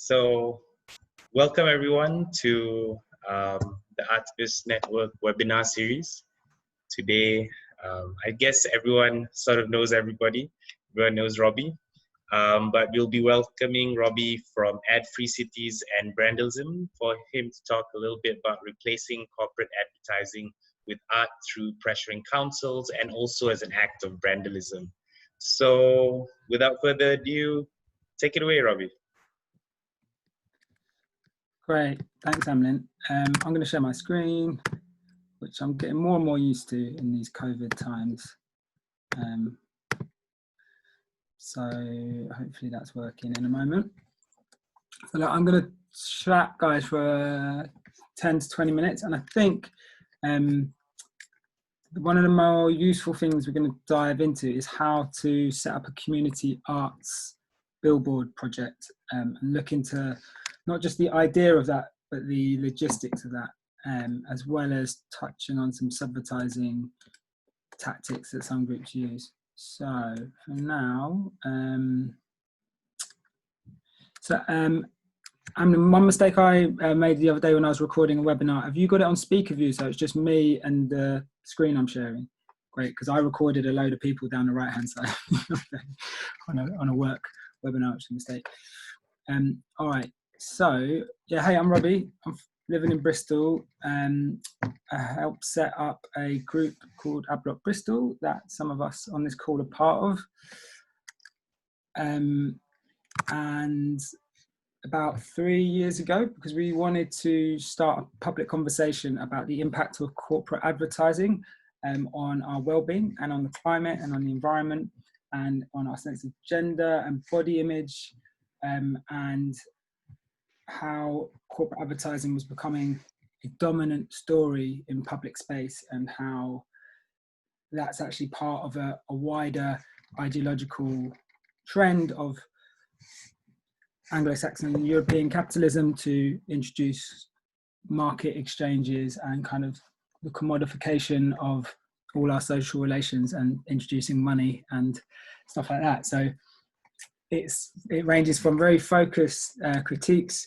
So, welcome everyone to the Artist Network webinar series. Today, I guess everyone sort of knows everybody. Everyone knows Robbie, but we'll be welcoming Robbie from Ad-Free Cities and Brandism for him to talk a little bit about replacing corporate advertising with art through pressuring councils and also as an act of brandalism. So, without further ado, take it away, Robbie. Great, thanks, Emlyn. I'm going to share my screen, which I'm getting more and more used to in these COVID times. So hopefully that's working in a moment. So look, I'm going to chat, guys, for 10 to 20 minutes, and I think one of the more useful things we're going to dive into is how to set up a community arts billboard project and look into not just the idea of that, but the logistics of that, as well as touching on some subvertising tactics that some groups use. So for now, one mistake I made the other day when I was recording a webinar, have you got it on speaker view? So it's just me and the screen I'm sharing. Great, because I recorded a load of people down the right-hand side on a work webinar, which is a mistake. All right, so yeah, hey, I'm Robbie. I'm living in Bristol. I helped set up a group called Adblock Bristol that some of us on this call are part of. And about 3 years ago, because we wanted to start a public conversation about the impact of corporate advertising on our well-being and on the climate and on the environment and on our sense of gender and body image, and how corporate advertising was becoming a dominant story in public space, and how that's actually part of a wider ideological trend of Anglo-Saxon and European capitalism to introduce market exchanges and kind of the commodification of all our social relations and introducing money and stuff like that. So it ranges from very focused critiques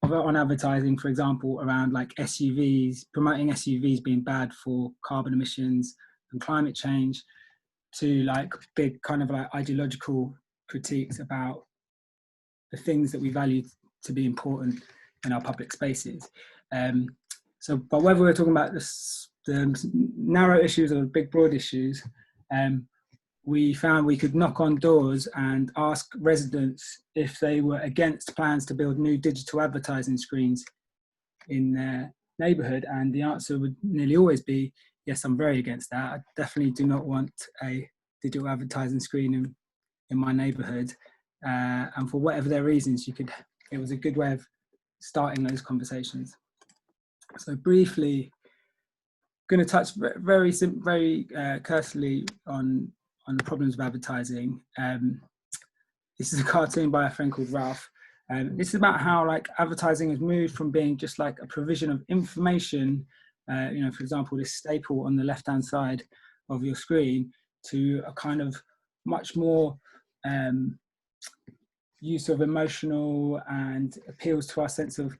on advertising, for example, around like SUVs, promoting SUVs being bad for carbon emissions and climate change, to like big kind of like ideological critiques about the things that we value to be important in our public spaces. But whether we're talking about the narrow issues or the big broad issues, we found we could knock on doors and ask residents if they were against plans to build new digital advertising screens in their neighbourhood, and the answer would nearly always be, yes, I'm very against that. I definitely do not want a digital advertising screen in my neighbourhood. And for whatever their reasons, it was a good way of starting those conversations. So briefly, I'm going to touch very cursorily on the problems of advertising. This is a cartoon by a friend called Ralph. This is about how like advertising has moved from being just like a provision of information, for example, this staple on the left-hand side of your screen, to a kind of much more use of emotional and appeals to our sense of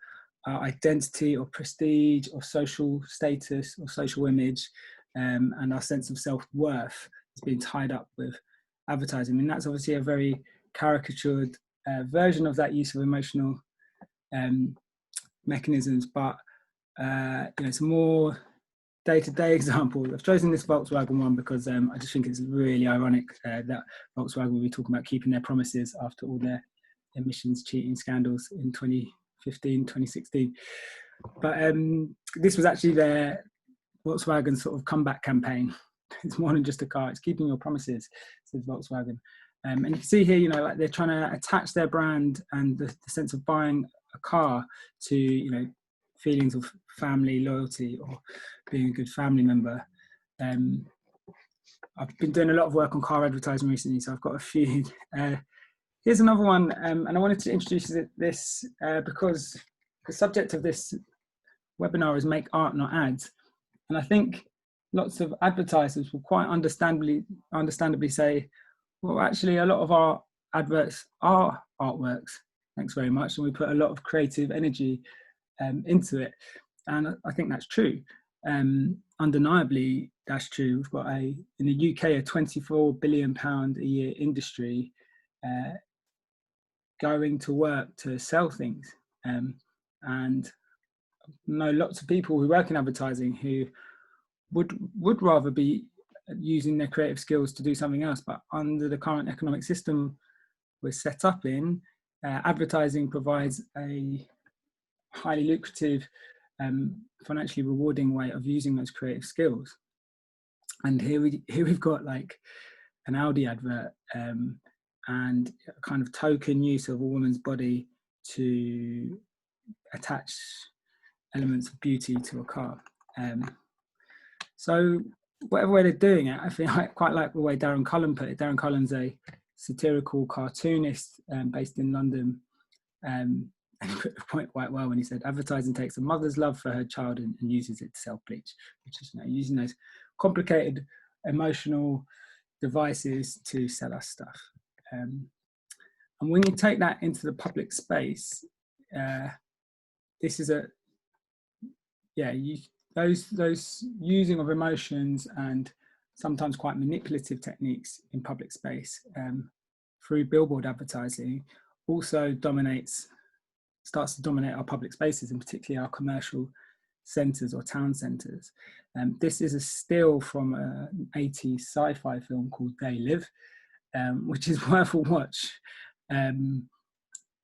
identity or prestige or social status or social image, and our sense of self-worth is being tied up with advertising. I mean, that's obviously a very caricatured version of that use of emotional mechanisms, but it's a more day-to-day example. I've chosen this Volkswagen one because I just think it's really ironic that Volkswagen will be talking about keeping their promises after all their emissions cheating scandals in 2015, 2016. But this was actually their Volkswagen sort of comeback campaign. It's more than just a car, it's keeping your promises, says Volkswagen. And you can see here, like they're trying to attach their brand and the sense of buying a car to, feelings of family loyalty or being a good family member. I've been doing a lot of work on car advertising recently, so I've got a few. Here's another one, and I wanted to introduce this because the subject of this webinar is make art, not ads. And I think lots of advertisers will quite understandably say, well, actually, a lot of our adverts are artworks. thanks very much. And we put a lot of creative energy into it. And I think that's true. Undeniably, that's true. We've got in the UK, a £24 billion a year industry going to work to sell things. And I know lots of people who work in advertising who would rather be using their creative skills to do something else. But under the current economic system we're set up in, advertising provides a highly lucrative, financially rewarding way of using those creative skills. And here we've got like an Audi advert, and a kind of token use of a woman's body to attach elements of beauty to a car. So whatever way they're doing it, I think I quite like the way Darren Cullen put it. Darren Cullen's a satirical cartoonist based in London. And he put the point quite well when he said, advertising takes a mother's love for her child and uses it to sell bleach, which is, you know, using those complicated emotional devices to sell us stuff. And when you take that into the public space, this is those using of emotions and sometimes quite manipulative techniques in public space through billboard advertising also starts to dominate our public spaces, and particularly our commercial centres or town centres. This is a still from an 80s sci-fi film called They Live, which is worth a watch.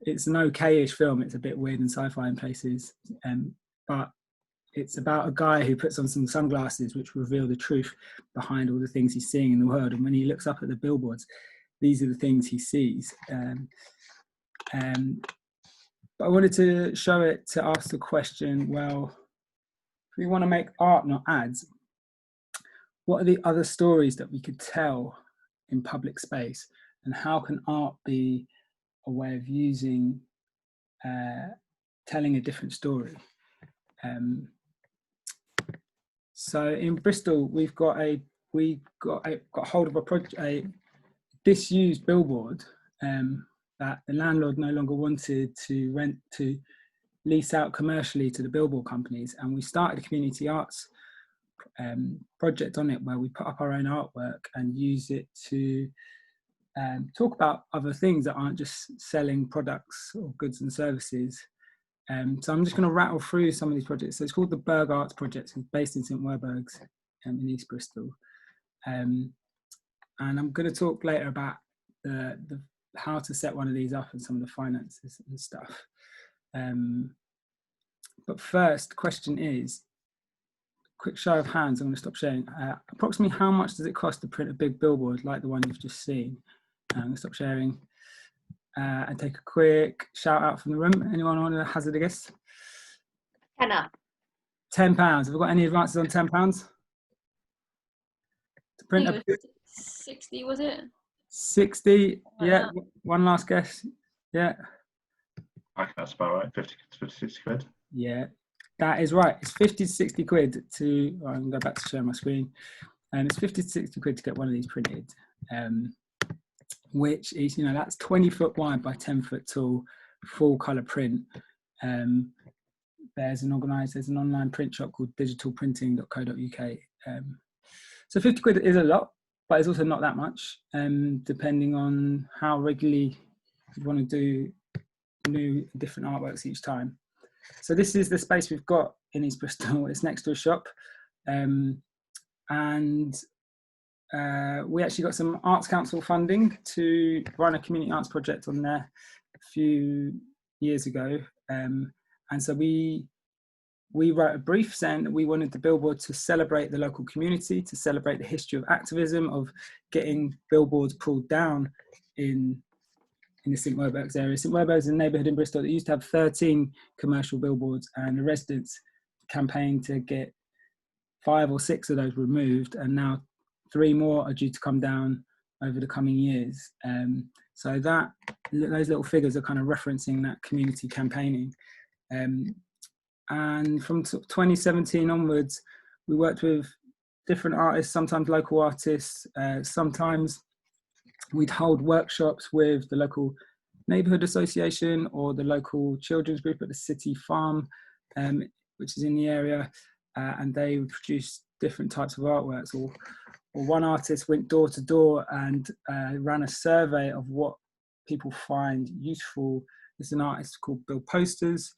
It's an okay-ish film. It's a bit weird and sci-fi in places, but it's about a guy who puts on some sunglasses which reveal the truth behind all the things he's seeing in the world. And when he looks up at the billboards, these are the things he sees. But I wanted to show it to ask the question, well, if we want to make art, not ads, what are the other stories that we could tell in public space? And how can art be a way of using, telling a different story? So in Bristol, we've got hold of a disused billboard that the landlord no longer wanted to lease out commercially to the billboard companies, and we started a community arts project on it where we put up our own artwork and use it to talk about other things that aren't just selling products or goods and services. So I'm just going to rattle through some of these projects. So it's called the Berg Arts Project. It's based in St Werburgh's in East Bristol. And I'm going to talk later about the how to set one of these up and some of the finances and stuff. But first, the question is, quick show of hands, I'm going to stop sharing. Approximately how much does it cost to print a big billboard like the one you've just seen? I'm going to stop sharing and take a quick shout out from the room. Anyone want to hazard a guess? £10. £10. Have we got any advances on £10? To print a 60, was it? 60, yeah. One last guess. Yeah. I think that's about right. 50 to 60 quid. Yeah, that is right. It's 50 to 60 quid to, I can go back to share my screen. And it's 50 to 60 quid to get one of these printed, which is, you know, that's 20 foot wide by 10 foot tall, full colour print. There's an online print shop called digitalprinting.co.uk. So 50 quid is a lot, but it's also not that much, depending on how regularly you want to do different artworks each time. So this is the space we've got in East Bristol. It's next to a shop. And we actually got some Arts Council funding to run a community arts project on there a few years ago. And so we wrote a brief saying that we wanted the billboard to celebrate the local community, to celebrate the history of activism, of getting billboards pulled down in the St Werburgh's area. St Werburgh's is a neighbourhood in Bristol that used to have 13 commercial billboards, and the residents campaigned to get 5 or 6 of those removed, and now 3 more are due to come down over the coming years. So those little figures are kind of referencing that community campaigning. And from 2017 onwards, we worked with different artists, sometimes local artists, sometimes we'd hold workshops with the local neighbourhood association or the local children's group at the city farm, which is in the area, and they would produce different types of artworks. Or one artist went door to door and ran a survey of what people find useful. There's an artist called Bill Posters.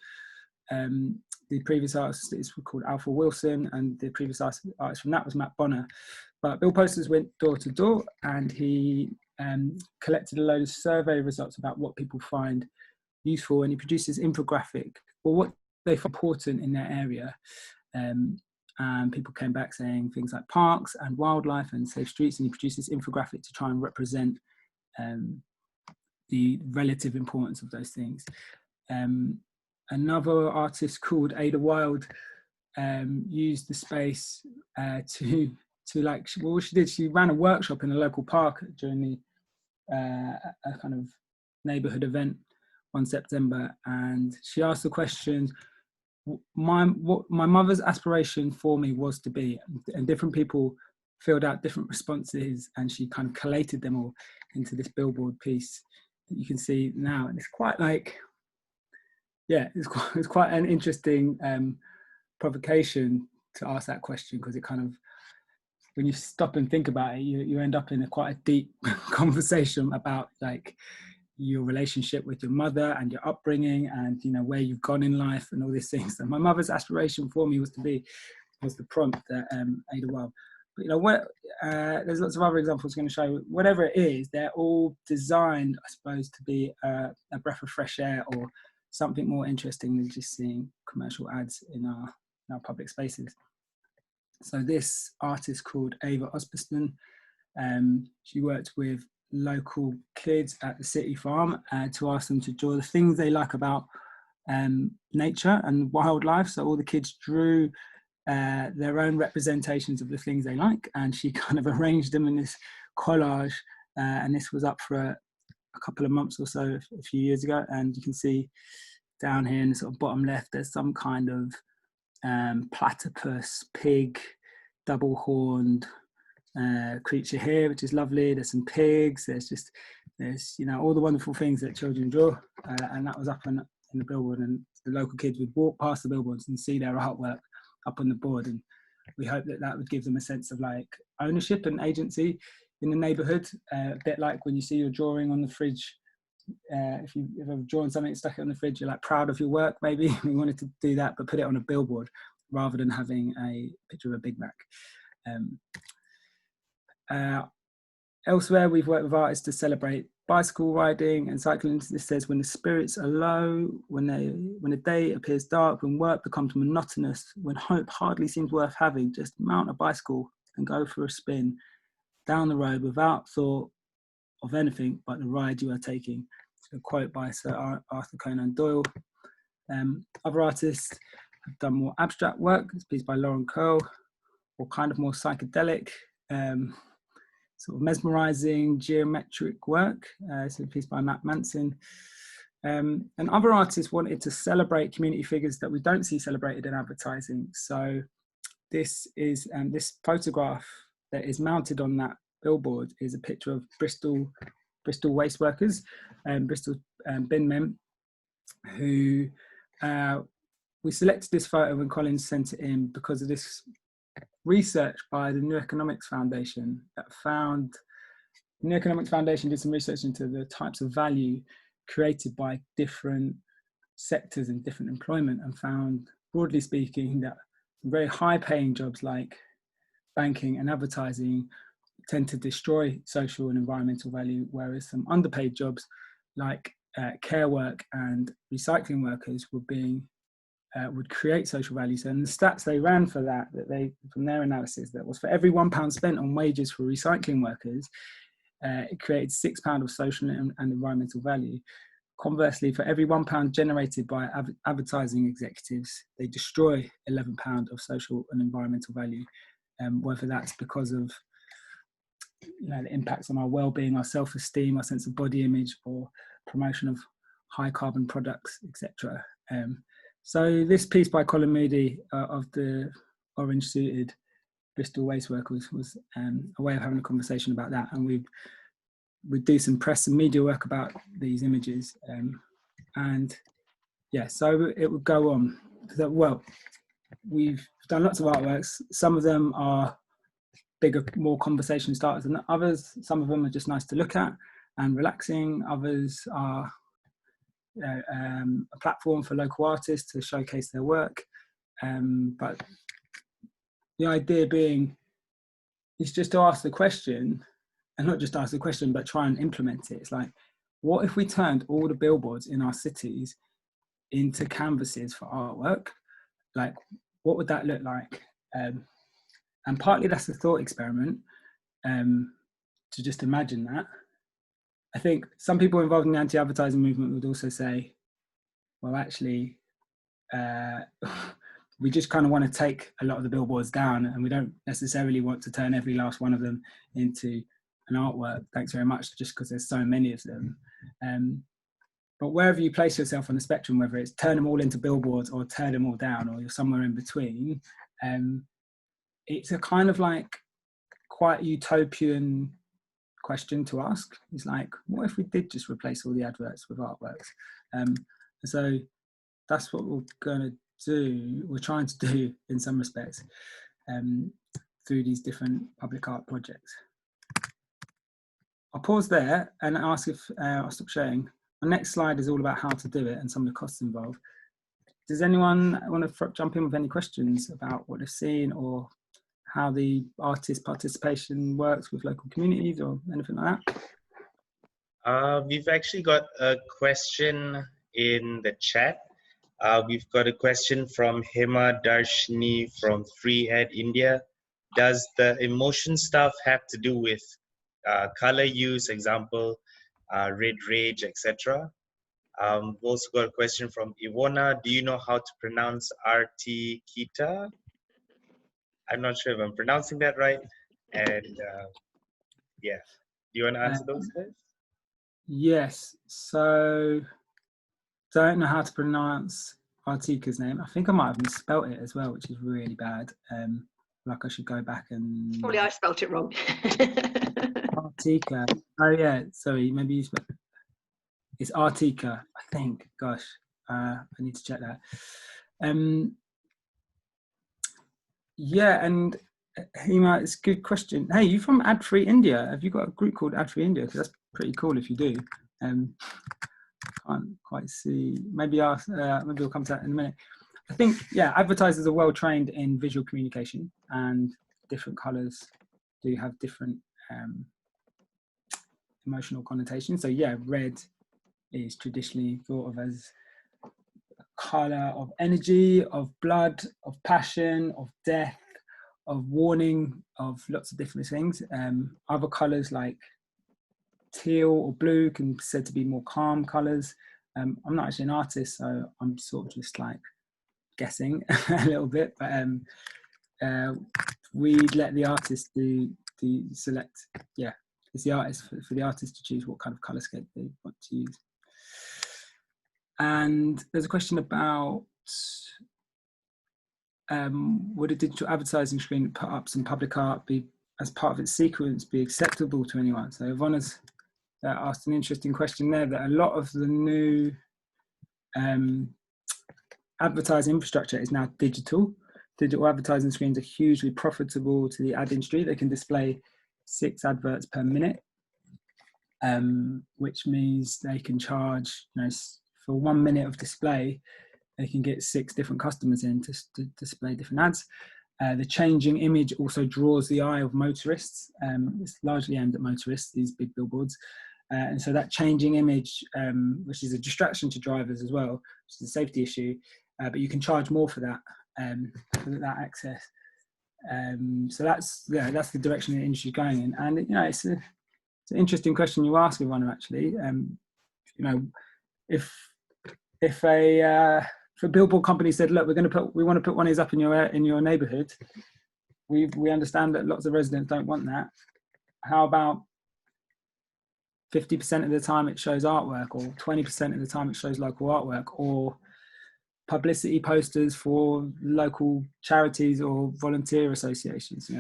The previous artist is called Alpha Wilson, and the previous artist from that was Matt Bonner. But Bill Posters went door to door, and he collected a load of survey results about what people find useful, and he produces infographic, or what they find important in their area. And people came back saying things like parks and wildlife and safe streets, and he produces infographic to try and represent the relative importance of those things. Another artist called Ada Wild used the space to like, well, what she did, she ran a workshop in a local park during the a kind of neighborhood event one September, and she asked the question, what my mother's aspiration for me was to be, and different people filled out different responses, and she kind of collated them all into this billboard piece that you can see now. And it's quite like, yeah, it's quite an interesting provocation to ask that question, because it kind of, when you stop and think about it, you end up in quite a deep conversation about like your relationship with your mother and your upbringing, and you know where you've gone in life and all these things. And my mother's aspiration for me was the prompt that Ada Wild. But you know, there's lots of other examples I'm going to show you. Whatever it is, they're all designed, I suppose, to be a breath of fresh air or something more interesting than just seeing commercial ads in our public spaces. So this artist called Ava Osbiston, she worked with local kids at the city farm to ask them to draw the things they like about nature and wildlife. So all the kids drew their own representations of the things they like, and she kind of arranged them in this collage, and this was up for a couple of months or so a few years ago. And you can see down here in the sort of bottom left, there's some kind of platypus, pig, double-horned creature here, which is lovely. There's some pigs, there's you know all the wonderful things that children draw, and that was up in the billboard, and the local kids would walk past the billboards and see their artwork up on the board. And we hope that would give them a sense of like ownership and agency in the neighborhood, a bit like when you see your drawing on the fridge. If you've ever drawn something, stuck it on the fridge, you're like proud of your work. Maybe we wanted to do that, but put it on a billboard rather than having a picture of a Big Mac. Elsewhere, we've worked with artists to celebrate bicycle riding and cycling. This says, when the spirits are low, when the day appears dark, when work becomes monotonous, when hope hardly seems worth having, just mount a bicycle and go for a spin down the road without thought of anything but the ride you are taking. It's a quote by Sir Arthur Conan Doyle. Other artists have done more abstract work. This piece by Lauren Curl, or kind of more psychedelic, sort of mesmerizing geometric work. It's a piece by Matt Manson. And other artists wanted to celebrate community figures that we don't see celebrated in advertising. So this is this photograph that is mounted on that billboard is a picture of Bristol waste workers, Bristol bin men, who we selected this photo when Collins sent it in because of this research by the New Economics Foundation that found, the New Economics Foundation did some research into the types of value created by different sectors and different employment, and found, broadly speaking, that very high paying jobs like banking and advertising tend to destroy social and environmental value, whereas some underpaid jobs like care work and recycling workers would create social values. And the stats they ran for that they, from their analysis, that was for every £1 spent on wages for recycling workers, it created £6 of social and environmental value. Conversely, for every £1 generated by advertising executives, they destroy £11 of social and environmental value, whether that's because of the impacts on our well-being, our self-esteem, our sense of body image, or promotion of high carbon products, etc. So this piece by Colin Moody of the orange-suited Bristol waste workers was a way of having a conversation about that. And we've we do some press and media work about these images, and yeah, so it would go on. So, well, we've done lots of artworks. Some of them are bigger, more conversation starters than others. Some of them are just nice to look at and relaxing. Others are a platform for local artists to showcase their work. But the idea being is just to ask the question, and not just ask the question, but try and implement it. It's like, what if we turned all the billboards in our cities into canvases for artwork? Like, what would that look like? And partly that's a thought experiment, to just imagine that. I think some people involved in the anti-advertising movement would also say, well, actually, we just kind of want to take a lot of the billboards down, and we don't necessarily want to turn every last one of them into an artwork. Thanks very much, just because there's so many of them. But wherever you place yourself on the spectrum, whether it's turn them all into billboards or turn them all down, or you're somewhere in between, it's a kind of like quite utopian question to ask. It's like, what if we did just replace all the adverts with artworks? So that's what we're going to do. We're trying to do in some respects through these different public art projects. I'll pause there and ask if I'll stop sharing. The next slide is all about how to do it and some of the costs involved. Does anyone want to jump in with any questions about what they've seen or how the artist participation works with local communities or anything like that? We've actually got a question in the chat. We've got a question from Hema Darshini from Free Ed India. Does the emotion stuff have to do with color use, example, red rage, etc.? We've also got a question from Ivona. Do you know how to pronounce Artikita? I'm not sure if I'm pronouncing that right. And yeah, do you want to answer those guys? Yes, so don't know how to pronounce Artika's name. I think I might have misspelt it as well, which is really bad. Like I should go back and... Probably I spelt it wrong. Artika. Oh yeah, sorry, maybe you spelled... It's Artika, I think. Gosh, I need to check that. Yeah, and Hema, it's a good question. Hey, you from Ad Free India? Have you got a group called Ad Free India? Because that's pretty cool if you do. Can't quite see. Maybe we'll come to that in a minute. I think, yeah, advertisers are well trained in visual communication, and different colours do have different emotional connotations. So yeah, red is traditionally thought of as a colour of energy, of blood, of passion, of death, of warning, of lots of different things. Other colours like teal or blue can be said to be more calm colours. I'm not actually an artist, so I'm sort of just like guessing a little bit, but we let the artist do select. Yeah, it's the artist for the artist to choose what kind of colour scheme they want to use. And there's a question about would a digital advertising screen put up some public art be as part of its sequence be acceptable to anyone? So Yvonne's asked an interesting question there, that a lot of the new advertising infrastructure is now digital. Digital advertising screens are hugely profitable to the ad industry. They can display 6 adverts per minute, which means they can charge, for 1 minute of display, they can get 6 different customers in to display different ads. The changing image also draws the eye of motorists. It's largely aimed at motorists, these big billboards. And so that changing image, which is a distraction to drivers as well, which is a safety issue, but you can charge more for that access. So that's the direction the industry is going in. And it's an interesting question you ask, Ivana, actually. If a billboard company said, look, we want to put one of these up in your neighborhood, we understand that lots of residents don't want that. How about 50% of the time it shows artwork, or 20% of the time it shows local artwork, or publicity posters for local charities or volunteer associations?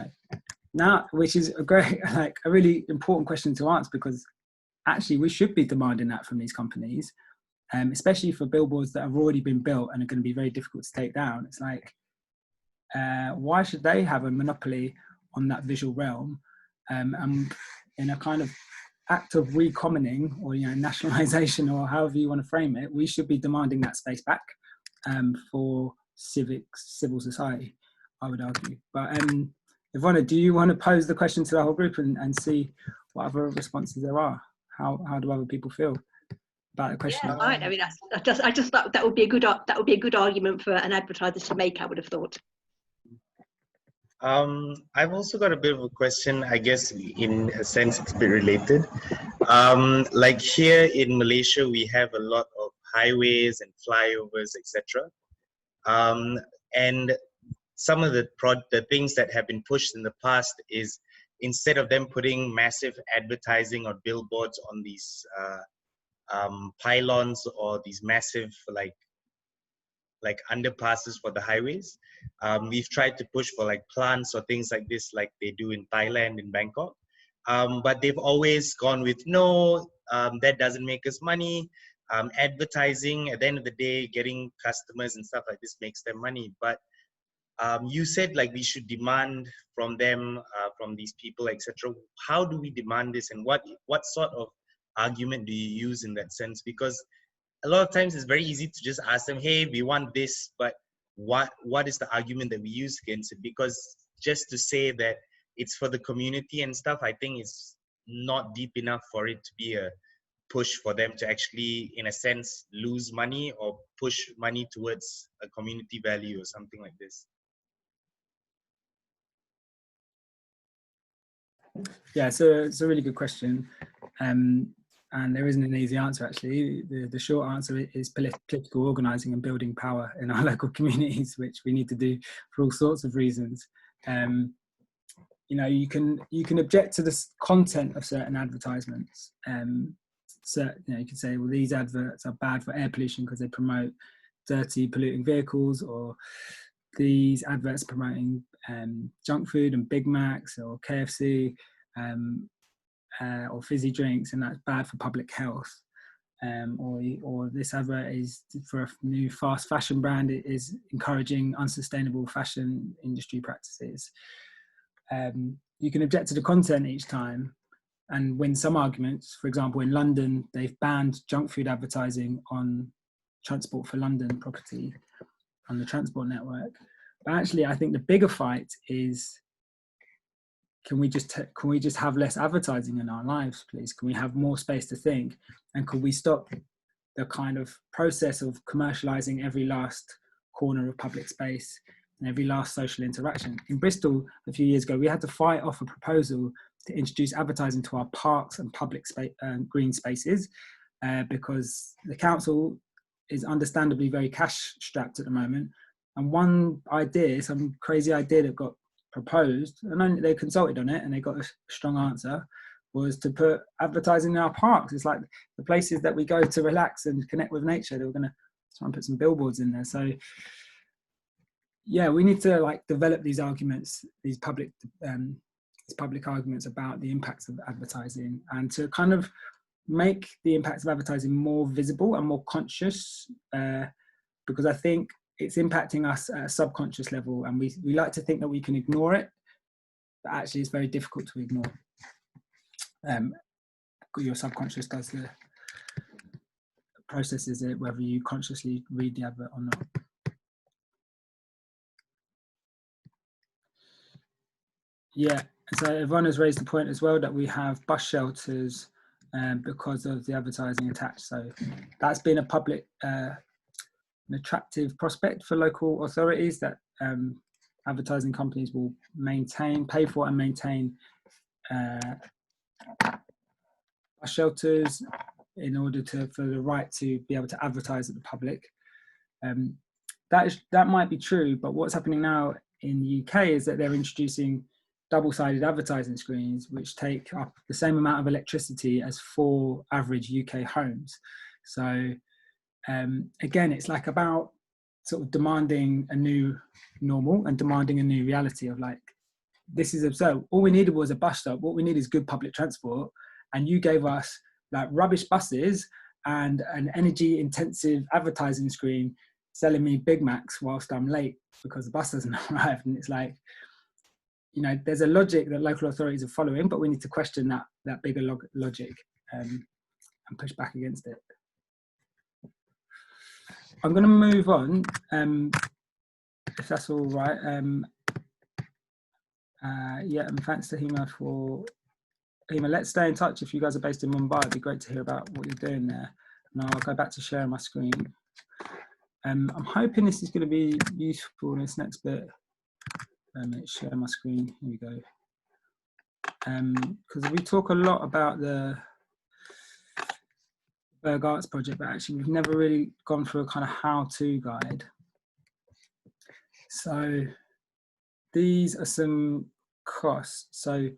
Now, which is a really important question to answer, because actually we should be demanding that from these companies, especially for billboards that have already been built and are going to be very difficult to take down. It's like, why should they have a monopoly on that visual realm? And in a kind of act of recommoning, or nationalization, or however you want to frame it, we should be demanding that space back for civil society, I would argue. But Ivona, do you want to pose the question to the whole group and see what other responses there are? How do other people feel about the question? Yeah, fine. I mean, I just thought that would be a good argument for an advertiser to make, I would have thought. I've also got a bit of a question, I guess in a sense it's a bit related. Like here in Malaysia, we have a lot of highways and flyovers, etc. And some of the things that have been pushed in the past is, instead of them putting massive advertising or billboards on these pylons or these massive like underpasses for the highways, we've tried to push for like plants or things like this, like they do in Thailand, in Bangkok. But they've always gone with, no, that doesn't make us money. Advertising, at the end of the day, getting customers and stuff like this makes them money. But you said like we should demand from them, from these people, etc. How do we demand this, and what sort of argument do you use in that sense? Because a lot of times it's very easy to just ask them, hey, we want this, but what is the argument that we use against it? Because just to say that it's for the community and stuff, I think is not deep enough for it to be a push for them to actually, in a sense, lose money or push money towards a community value or something like this. Yeah, so it's a really good question. And there isn't an easy answer, actually. The short answer is political organising and building power in our local communities, which we need to do for all sorts of reasons. You can object to the content of certain advertisements. So you can say, well, these adverts are bad for air pollution because they promote dirty, polluting vehicles, or these adverts promoting junk food and Big Macs or KFC. Or fizzy drinks, and that's bad for public health. Or this advert is for a new fast fashion brand. It is encouraging unsustainable fashion industry practices. You can object to the content each time and win some arguments. For example, in London, they've banned junk food advertising on Transport for London property on the transport network. But actually, I think the bigger fight is, can we just have less advertising in our lives, please? Can we have more space to think? And could we stop the kind of process of commercializing every last corner of public space and every last social interaction? In Bristol, a few years ago, we had to fight off a proposal to introduce advertising to our parks and public green spaces because the council is understandably very cash strapped at the moment. And one idea, some crazy idea that got proposed, and then they consulted on it and they got a strong answer, was to put advertising in our parks. It's like the places that we go to relax and connect with nature. They were going to try and put some billboards in there. So yeah, we need to like develop these arguments, these public arguments about the impacts of advertising, and to kind of make the impacts of advertising more visible and more conscious, because I think it's impacting us at a subconscious level, and we like to think that we can ignore it, but actually it's very difficult to ignore. Your subconscious does the processes it, whether you consciously read the advert or not. Yeah, so Ivana's raised the point as well that we have bus shelters because of the advertising attached. So that's been a public, an attractive prospect for local authorities, that advertising companies will pay for and maintain bus shelters in order for the right to be able to advertise at the public. That might be true, but what's happening now in the UK is that they're introducing double-sided advertising screens, which take up the same amount of electricity as 4 average UK homes. So again, it's like about sort of demanding a new normal and demanding a new reality of like, this is absurd. All we needed was a bus stop. What we need is good public transport. And you gave us like rubbish buses and an energy intensive advertising screen selling me Big Macs whilst I'm late because the bus hasn't arrived. And it's like, you know, there's a logic that local authorities are following, but we need to question that bigger logic and push back against it. I'm going to move on, if that's all right. Yeah, and thanks to Hema for Hema. Let's stay in touch. If you guys are based in Mumbai, it'd be great to hear about what you're doing there. And I'll go back to sharing my screen. I'm hoping this is going to be useful in this next bit. Let's share my screen. Here we go. Because we talk a lot about the Berg Arts project, but actually we've never really gone through a kind of how-to guide. So these are some costs. So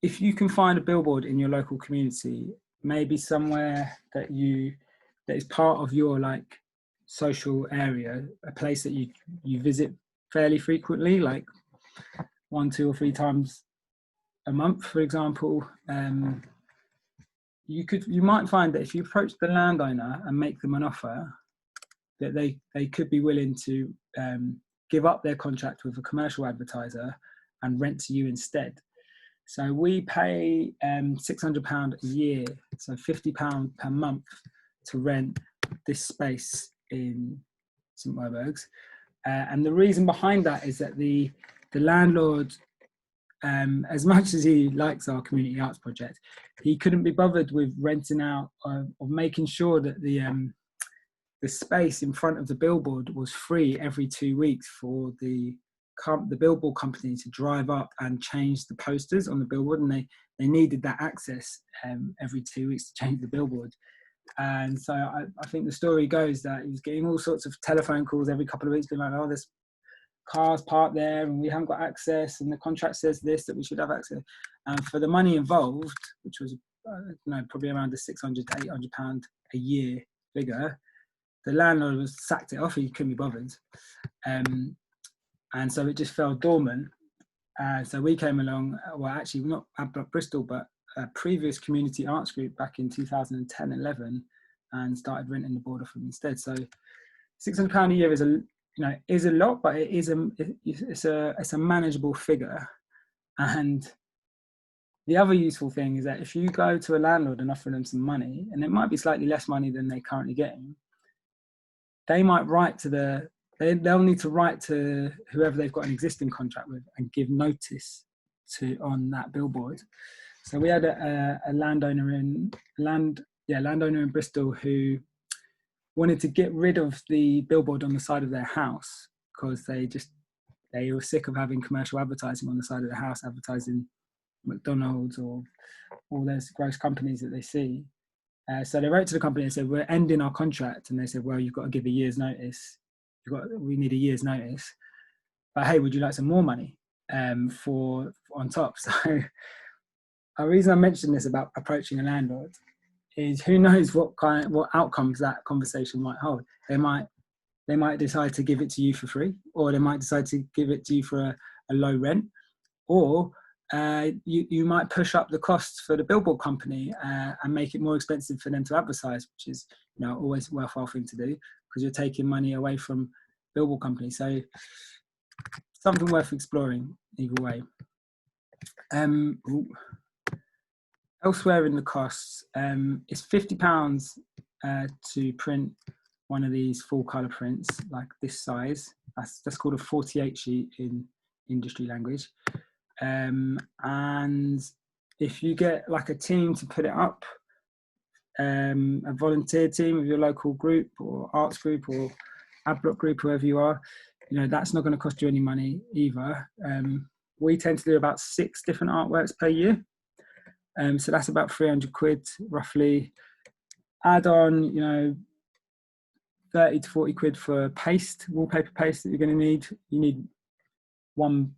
if you can find a billboard in your local community, maybe somewhere that is part of your like social area, a place that you visit fairly frequently, like 1, 2 or 3 times a month, for example, you might find that if you approach the landowner and make them an offer, that they could be willing to give up their contract with a commercial advertiser and rent to you instead. So we pay £600 a year, so £50 per month to rent this space in St Werburgh's. And the reason behind that is that the landlord, as much as he likes our community arts project, he couldn't be bothered with renting out or making sure that the space in front of the billboard was free every 2 weeks for the billboard company to drive up and change the posters on the billboard, and they needed that access every 2 weeks to change the billboard. And so I think the story goes that he was getting all sorts of telephone calls every couple of weeks being like, oh, there's cars parked there and we haven't got access, and the contract says this, that we should have access. And for the money involved, which was probably around the £600 to £800 a year figure, the landlord was sacked it off. He couldn't be bothered, and so it just fell dormant. So we came along, well, actually not at Bristol, but a previous community arts group back in 2010-11, and started renting the board off them instead. So £600 a year is a lot, but it's a manageable figure. And the other useful thing is that if you go to a landlord and offer them some money, and it might be slightly less money than they're currently getting, they might they'll need to write to whoever they've got an existing contract with and give notice on that billboard. So we had a landowner in Bristol who wanted to get rid of the billboard on the side of their house because they were sick of having commercial advertising on the side of the house, advertising McDonald's or all those gross companies that they see. So they wrote to the company and said, we're ending our contract. And they said, well, you've got to give a year's notice. We need a year's notice. But hey, would you like some more money on top? So the reason I mentioned this about approaching a landlord is who knows what outcomes that conversation might hold. They might decide to give it to you for free, or they might decide to give it to you for a low rent, or you might push up the costs for the billboard company and make it more expensive for them to advertise, which is always a worthwhile thing to do because you're taking money away from billboard companies. So something worth exploring either way. Elsewhere in the costs, it's £50 to print one of these full colour prints like this size. That's called a 48 sheet in industry language. And if you get like a team to put it up, a volunteer team of your local group or arts group or adblock group, whoever you are, that's not going to cost you any money either. We tend to do about 6 different artworks per year. So that's about 300 quid roughly. Add on, 30 to 40 quid for paste, wallpaper paste that you're going to need. You need one.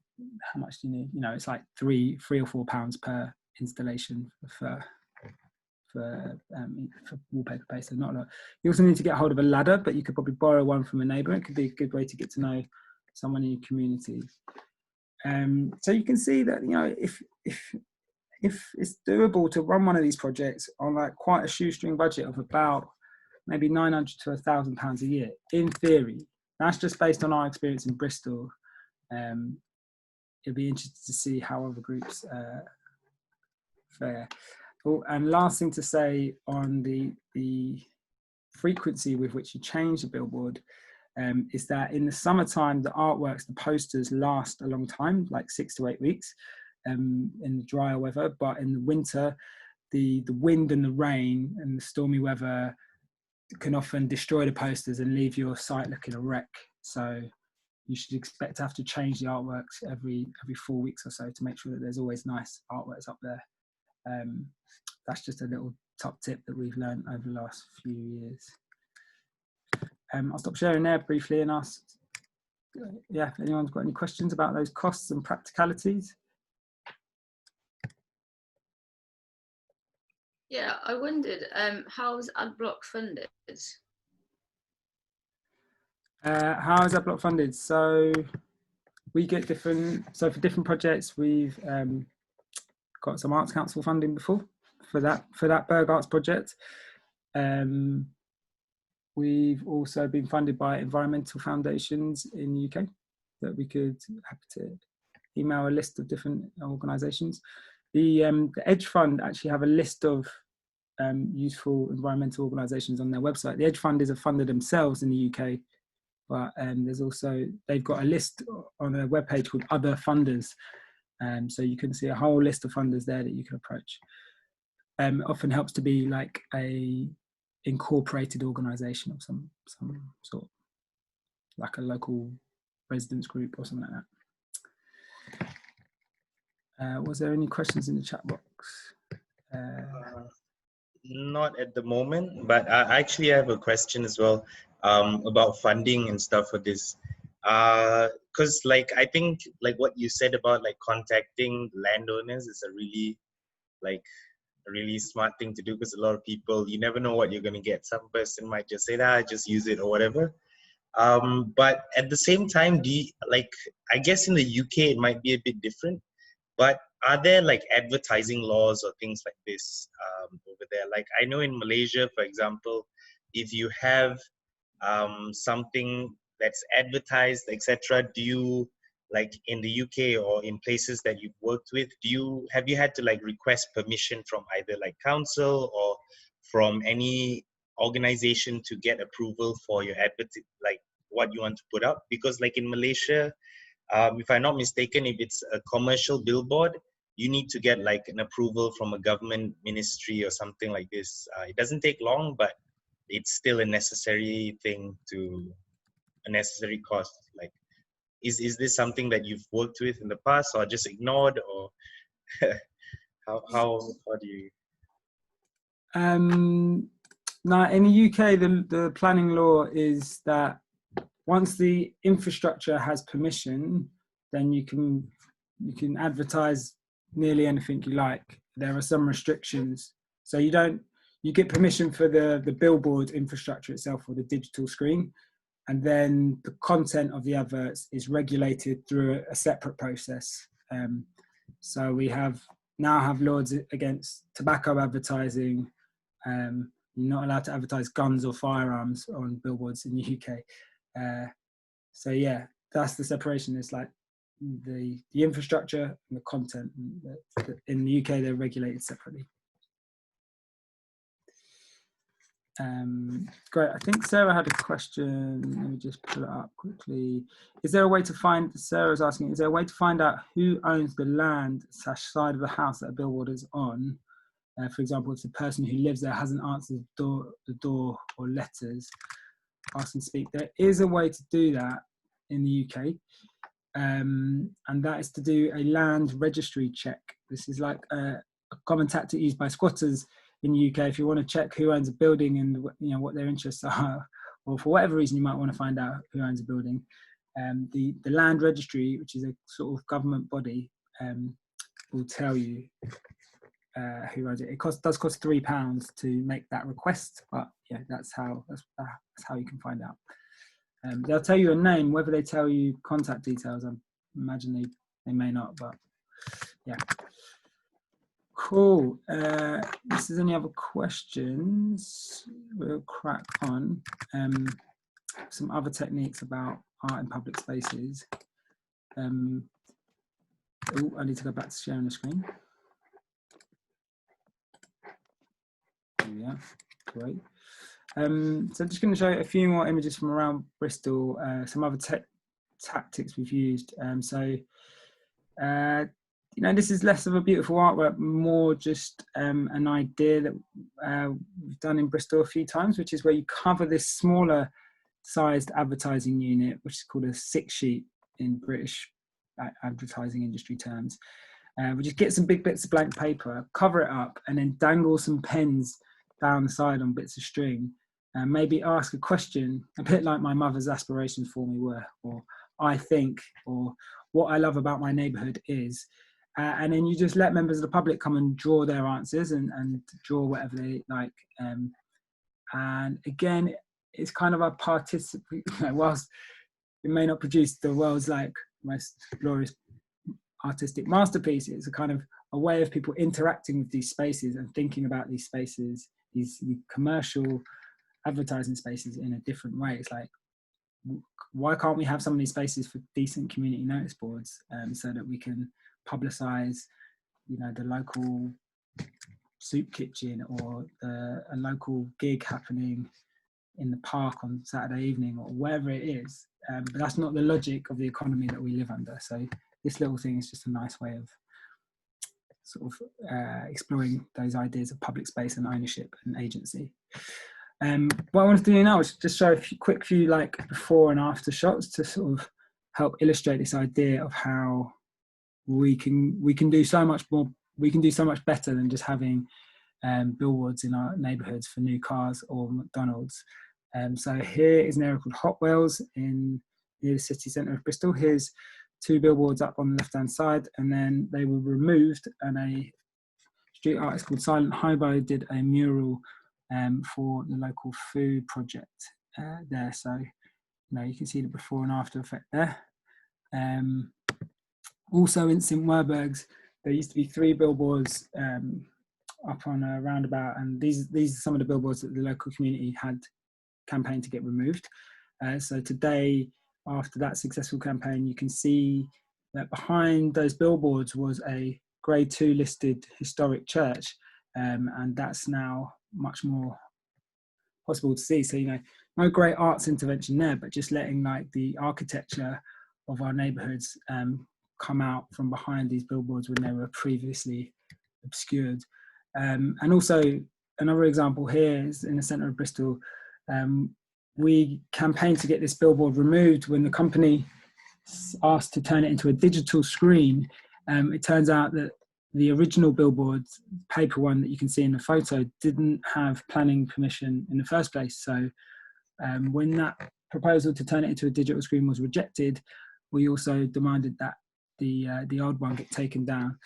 How much do you need? It's like £3 or £4 per installation for wallpaper paste. So not a lot. You also need to get hold of a ladder, but you could probably borrow one from a neighbour. It could be a good way to get to know someone in your community. So you can see that if if it's doable to run one of these projects on like quite a shoestring budget of about maybe £900 to £1,000 a year, in theory, that's just based on our experience in Bristol. It'll be interesting to see how other groups fare. Oh, and last thing to say on the frequency with which you change the billboard is that in the summertime, the artworks, the posters last a long time, like 6 to 8 weeks in the drier weather. But in the winter, the wind and the rain and the stormy weather can often destroy the posters and leave your site looking a wreck. So you should expect to have to change the artworks every 4 weeks or so to make sure that there's always nice artworks up there. That's just a little top tip that we've learned over the last few years. I'll stop sharing there briefly and ask, if anyone's got any questions about those costs and practicalities. Yeah, I wondered, how is AdBlock funded? How is AdBlock funded? So we get for different projects, we've got some Arts Council funding before for that Berg Arts project. We've also been funded by environmental foundations in the UK that we could happy to email a list of different organisations. The Edge Fund actually have a list of useful environmental organisations on their website. The Edge Funders have funded themselves in the UK, but there's also, they've got a list on a webpage called Other Funders. So you can see a whole list of funders there that you can approach. It often helps to be like a incorporated organisation of some sort, like a local residents group or something like that. Was there any questions in the chat box? Not at the moment, but I actually have a question as well about funding and stuff for this. Because like I think like what you said about like contacting landowners is a really smart thing to do, because a lot of people, you never know what you're going to get. Some person might just say, just use it or whatever. But at the same time, I guess in the UK it might be a bit different, but are there like advertising laws or things like this over there? Like I know in Malaysia, for example, if you have something that's advertised, etc., do you, like in the UK or in places that you've worked with, have you had to like request permission from either like council or from any organization to get approval for your like what you want to put up? Because like in Malaysia, if I'm not mistaken, if it's a commercial billboard, you need to get like an approval from a government ministry or something like this. It doesn't take long, but it's still a necessary thing, a necessary cost. Like, is this something that you've worked with in the past or just ignored, or how do you? Now in the UK, the planning law is that once the infrastructure has permission, then you can advertise nearly anything you like. There are some restrictions, so you get permission for the billboard infrastructure itself or the digital screen, and then the content of the adverts is regulated through a separate process. So we now have laws against tobacco advertising. You're not allowed to advertise guns or firearms on billboards in the UK. So yeah, that's the separation. It's like the infrastructure and the content. In the UK, they're regulated separately. Great. I think Sarah had a question. Let me just pull it up quickly. Sarah's asking, is there a way to find out who owns the land / side of the house that a billboard is on? For example, if the person who lives there hasn't answered the door or letters, ask and speak. There is a way to do that in the UK, and that is to do a land registry check. This is like a common tactic used by squatters in the UK if you want to check who owns a building and what their interests are, or for whatever reason you might want to find out who owns a building. The land registry, which is a sort of government body, will tell you who owns it. It does cost £3 to make that request, but yeah, that's how you can find out. They'll tell you a name. Whether they tell you contact details, I imagine they may not, but yeah. Cool. If there's any other questions, we'll crack on. Some other techniques about art in public spaces. Oh, I need to go back to sharing the screen. Yeah, great. So I'm just going to show you a few more images from around Bristol, some other tactics we've used. You know, this is less of a beautiful artwork, more just an idea that we've done in Bristol a few times, which is where you cover this smaller sized advertising unit, which is called a 6-sheet in British advertising industry terms. We just get some big bits of blank paper, cover it up, and then dangle some pens down the side on bits of string, and maybe ask a question, a bit like my mother's aspirations for me were, or I think, or what I love about my neighbourhood is. And then you just let members of the public come and draw their answers and draw whatever they like. And again, it's kind of a participant, whilst it may not produce the world's like most glorious artistic masterpiece, it's a kind of a way of people interacting with these spaces and thinking about these spaces, these commercial advertising spaces in a different way. It's like, why can't we have some of these spaces for decent community notice boards, so that we can publicize, you know, the local soup kitchen or a local gig happening in the park on Saturday evening or wherever it is. But that's not the logic of the economy that we live under. So this little thing is just a nice way of sort of exploring those ideas of public space and ownership and agency. What I want to do now is just show a quick few like before and after shots to sort of help illustrate this idea of how we can do so much more, we can do so much better than just having billboards in our neighbourhoods for new cars or McDonald's. So here is an area called Hotwells near the city centre of Bristol. Here's 2 billboards up on the left hand side, and then they were removed, and a street artist called Silent Hobo did a mural for the local food project there. So, you know, you can see the before and after effect there. Also in St Werburgh's, there used to be 3 billboards up on a roundabout, and these are some of the billboards that the local community had campaigned to get removed. So today, after that successful campaign, you can see that behind those billboards was a Grade 2 listed historic church, and that's now much more possible to see. So, you know, no great arts intervention there, but just letting like the architecture of our neighbourhoods come out from behind these billboards when they were previously obscured. And also another example here is in the centre of Bristol. We campaigned to get this billboard removed when the company asked to turn it into a digital screen. It turns out that the original billboard, paper one that you can see in the photo, didn't have planning permission in the first place. So when that proposal to turn it into a digital screen was rejected, we also demanded that the old one get taken down.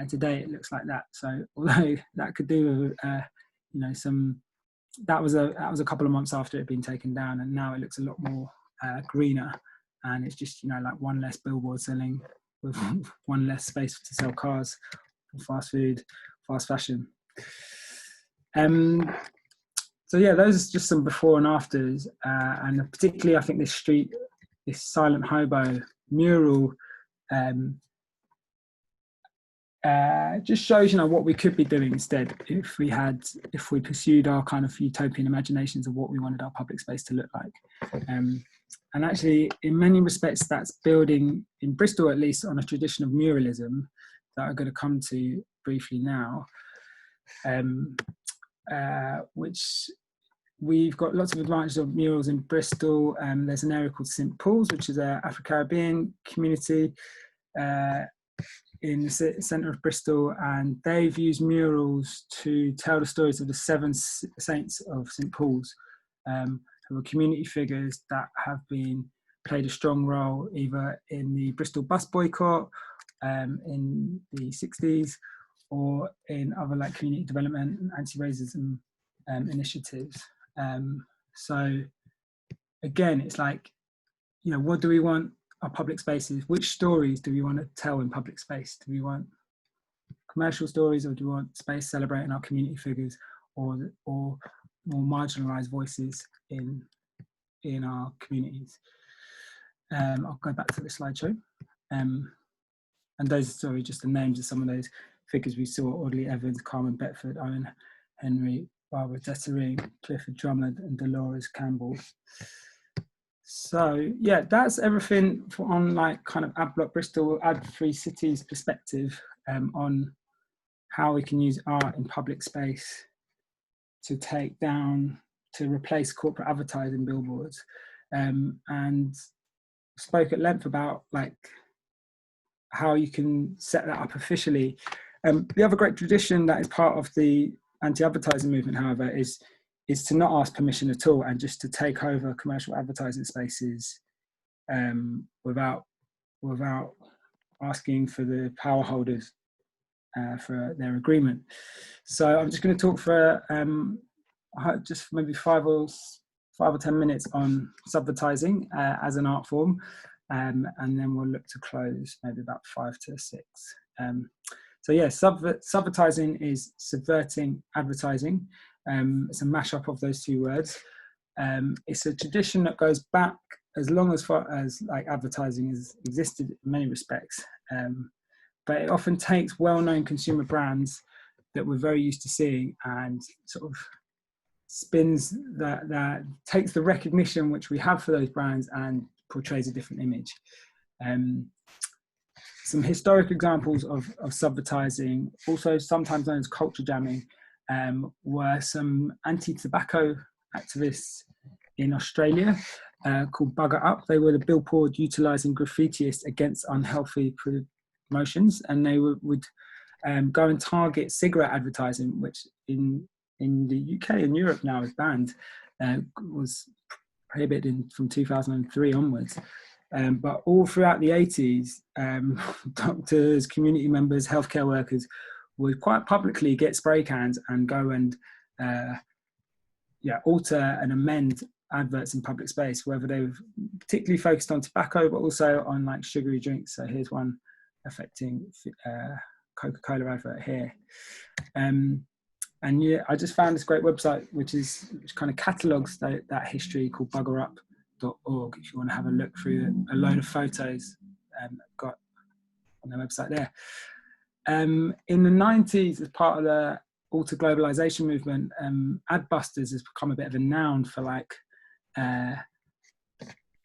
Today it looks like that. So although that could do with you know, that was a couple of months after it had been taken down, and now it looks a lot more greener, and it's just, you know, like one less billboard selling with one less space to sell cars, fast food, fast fashion. So yeah, those are just some before and afters, and particularly I think this Silent Hobo mural just shows, you know, what we could be doing instead if we pursued our kind of utopian imaginations of what we wanted our public space to look like. And actually, in many respects, that's building, in Bristol at least, on a tradition of muralism that I'm going to come to briefly now, which we've got lots of advantages of murals in Bristol. There's an area called St Paul's, which is an Afro-Caribbean community in the centre of Bristol, and they've used murals to tell the stories of the 7 saints of St Paul's, who are community figures that have played a strong role either in the Bristol bus boycott in the 60s, or in other like community development and anti-racism initiatives. So again, it's like, you know, what do we want our public spaces? Which stories do we want to tell in public space? Do we want commercial stories, or do you want space celebrating our community figures, or more marginalised voices in our communities? I'll go back to the slideshow. And those are, sorry, just the names of some of those figures we saw: Audley Evans, Carmen Bedford, Owen Henry, Barbara Dessering, Clifford Drummond, and Dolores Campbell. So yeah, that's everything on like kind of AdBlock Bristol, Ad-Free Cities perspective on how we can use art in public space to replace corporate advertising billboards, and spoke at length about like how you can set that up officially. The other great tradition that is part of the anti-advertising movement, however, is to not ask permission at all, and just to take over commercial advertising spaces without asking for the power holders for their agreement. So I'm just going to talk for just maybe 5 or 10 minutes on subvertising as an art form, and then we'll look to close maybe about 5 to 6. So yeah, subvertising is subverting advertising. It's a mashup of those two words. It's a tradition that goes back as long as far as like advertising has existed in many respects, but it often takes well-known consumer brands that we're very used to seeing and sort of spins that takes the recognition which we have for those brands and portrays a different image. Some historic examples of subvertising, also sometimes known as culture jamming, were some anti-tobacco activists in Australia called Bugger Up. They were the billboard utilising graffitiists against unhealthy promotions, and they would go and target cigarette advertising, which in the UK and Europe now is banned, was prohibited from 2003 onwards. But all throughout the 80s, doctors, community members, healthcare workers would quite publicly get spray cans and go and alter and amend adverts in public space, whether they've particularly focused on tobacco, but also on like sugary drinks. So here's one affecting Coca-Cola advert here. And yeah, I just found this great website which kind of catalogues that history, called buggerup.org, if you want to have a look through a load of photos got on their website there. In the 90s, as part of the alter globalization movement, Adbusters has become a bit of a noun for like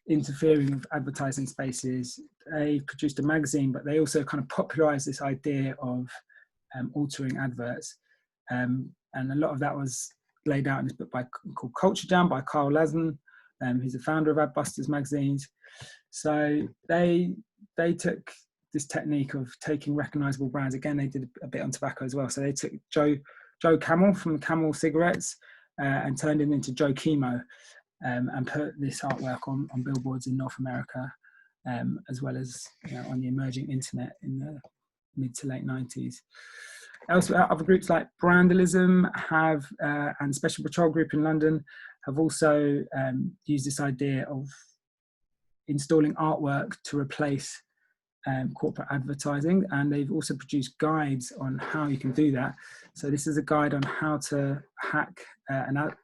interfering with advertising spaces. They produced a magazine, but they also kind of popularized this idea of altering adverts. And a lot of that was laid out in this book called Culture Jam by Carl Lasn, who's the founder of Adbusters magazines. So they took this technique of taking recognizable brands. Again, they did a bit on tobacco as well. So they took Joe Camel from Camel cigarettes and turned him into Joe Chemo, and put this artwork on billboards in North America, as well as on the emerging internet in the mid to late 90s. Elsewhere, other groups like Brandalism and Special Patrol Group in London have also used this idea of installing artwork to replace corporate advertising, and they've also produced guides on how you can do that. So this is a guide on how to hack a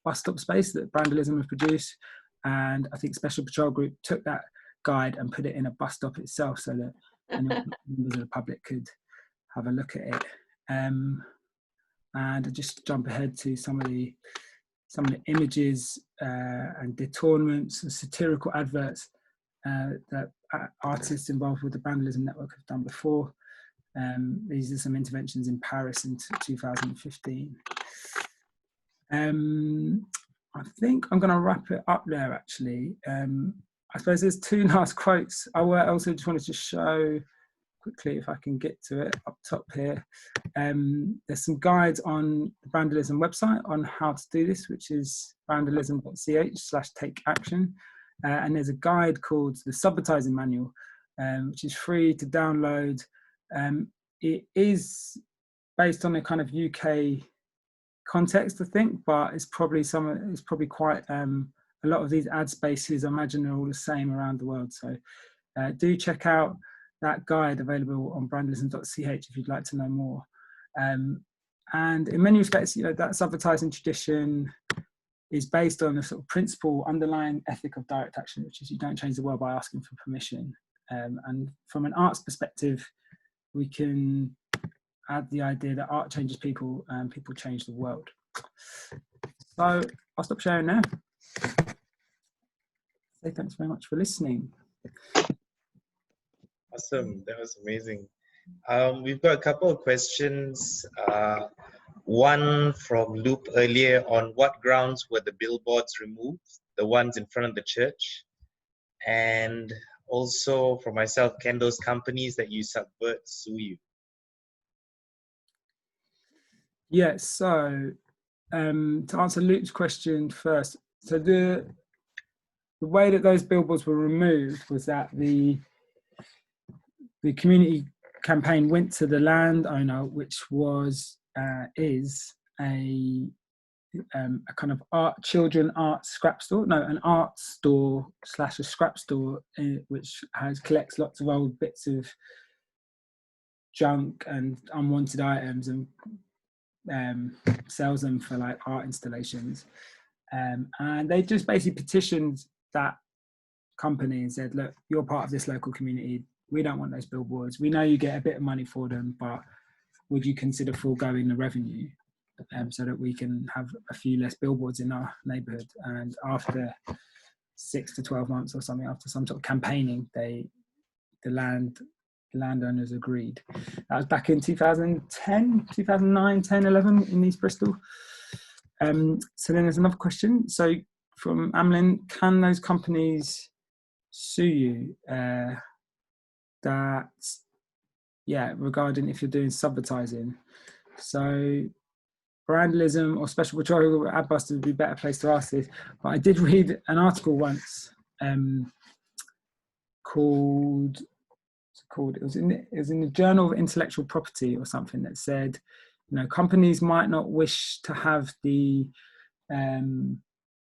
bus stop space that Brandalism have produced, and I think Special Patrol Group took that guide and put it in a bus stop itself, so that members of the public could have a look at it. And I'll just jump ahead to some of the images and detournements and satirical adverts that artists involved with the Brandalism network have done before. These are some interventions in Paris in 2015. I think I'm going to wrap it up there, actually. I suppose there's 2 last quotes. I also just wanted to show quickly, if I can get to it, up top here. There's some guides on the Brandalism website on how to do this, which is brandalism.ch/take-action. And there's a guide called the Subvertising Manual, which is free to download. It is based on a kind of UK context, I think, but it's probably quite a lot of these ad spaces, I imagine, are all the same around the world. So do check out that guide available on brandlism.ch if you'd like to know more. And in many respects, that advertising tradition is based on a sort of principle, underlying ethic of direct action, which is you don't change the world by asking for permission. And from an arts perspective, we can add the idea that art changes people and people change the world. So I'll stop sharing now. Say thanks very much for listening. Awesome, that was amazing. We've got a couple of questions. One from Luke earlier on what grounds were the billboards removed, the ones in front of the church? And also for myself, can those companies that you subvert sue you? Yeah, so to answer Luke's question first, so the way that those billboards were removed was that the community campaign went to the landowner, which is a kind of children art scrap store, an art store / a scrap store, which collects lots of old bits of junk and unwanted items and sells them for like art installations. And they just basically petitioned that company and said, look, you're part of this local community. We don't want those billboards. We know you get a bit of money for them, but would you consider foregoing the revenue so that we can have a few less billboards in our neighbourhood? And after 6 to 12 months or something, after some sort of campaigning, the landowners agreed. That was back in 2009, 10, 11 in East Bristol. So then there's another question. So from Amlin, can those companies sue you? Regarding if you're doing subvertising. So Brandlism or Special Patrol or Adbuster would be a better place to ask this. But I did read an article once called it was in the Journal of Intellectual Property or something that said, companies might not wish to have the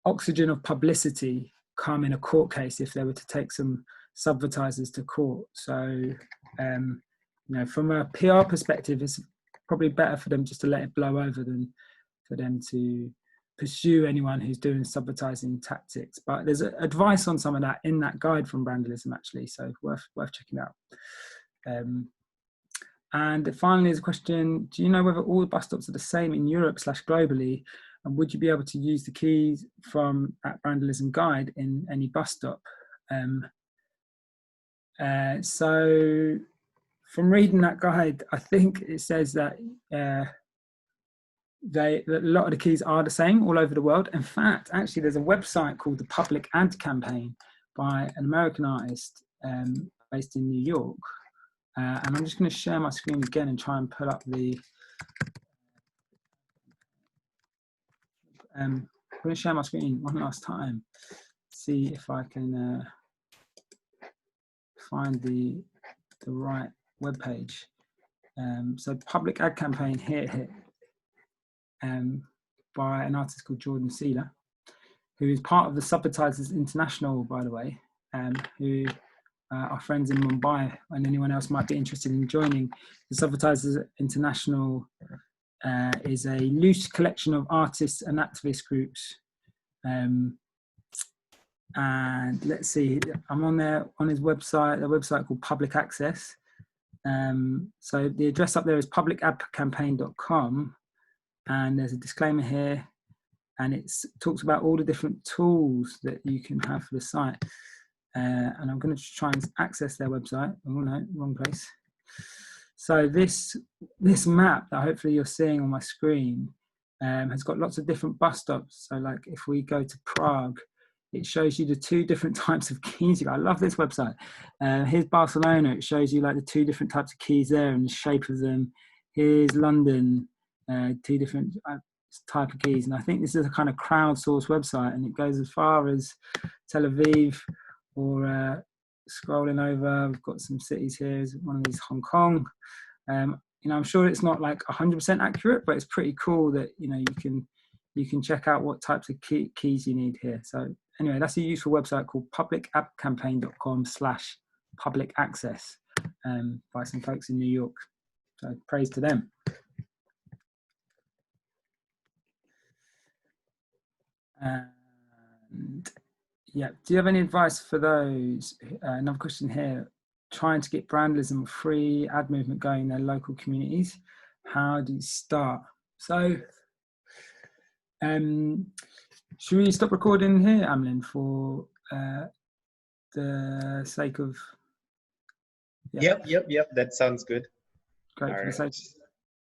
oxygen of publicity come in a court case if they were to take some subvertisers to court. So from a PR perspective, it's probably better for them just to let it blow over than for them to pursue anyone who's doing subvertising tactics. But there's advice on some of that in that guide from Brandlism actually, so worth checking out. And finally, there's a question: do you know whether all the bus stops are the same in Europe / globally? And would you be able to use the keys from that Brandlism guide in any bus stop? So from reading that guide, I think it says that a lot of the keys are the same all over the world. In fact, actually, there's a website called the Public Ad Campaign by an American artist based in New York. And I'm just going to share my screen again and try and pull up the... I'm going to share my screen one last time, see if I can find the right webpage. So Public Ad Campaign here by an artist called Jordan Seeler, who is part of the Subvertisers International, by the way, who are friends in Mumbai, and anyone else might be interested in joining. The Subvertisers International is a loose collection of artists and activist groups. And let's see, I'm on his website, a website called Public Access. So the address up there is publicadcampaign.com, and there's a disclaimer here, and it talks about all the different tools that you can have for the site. And I'm going to try and access their website. Oh no, wrong place. So this map that hopefully you're seeing on my screen has got lots of different bus stops. So like if we go to Prague, it shows you the 2 different types of keys. I love this website. Here's Barcelona. It shows you like the 2 different types of keys there and the shape of them. Here's London, 2 different type of keys. And I think this is a kind of crowdsourced website, and it goes as far as Tel Aviv, or scrolling over, we've got some cities here. One of these, Hong Kong. I'm sure it's not like 100% accurate, but it's pretty cool that you can check out what types of keys you need here. So anyway, that's a useful website called publicadcampaign.com/public access. by some folks in New York. So praise to them. And yeah, do you have any advice for those? Another question here, trying to get brandism free ad movement going in their local communities. How do you start? So, should we stop recording here, Amlin, for the sake of... Yep. That sounds good. Great. All For the right. sake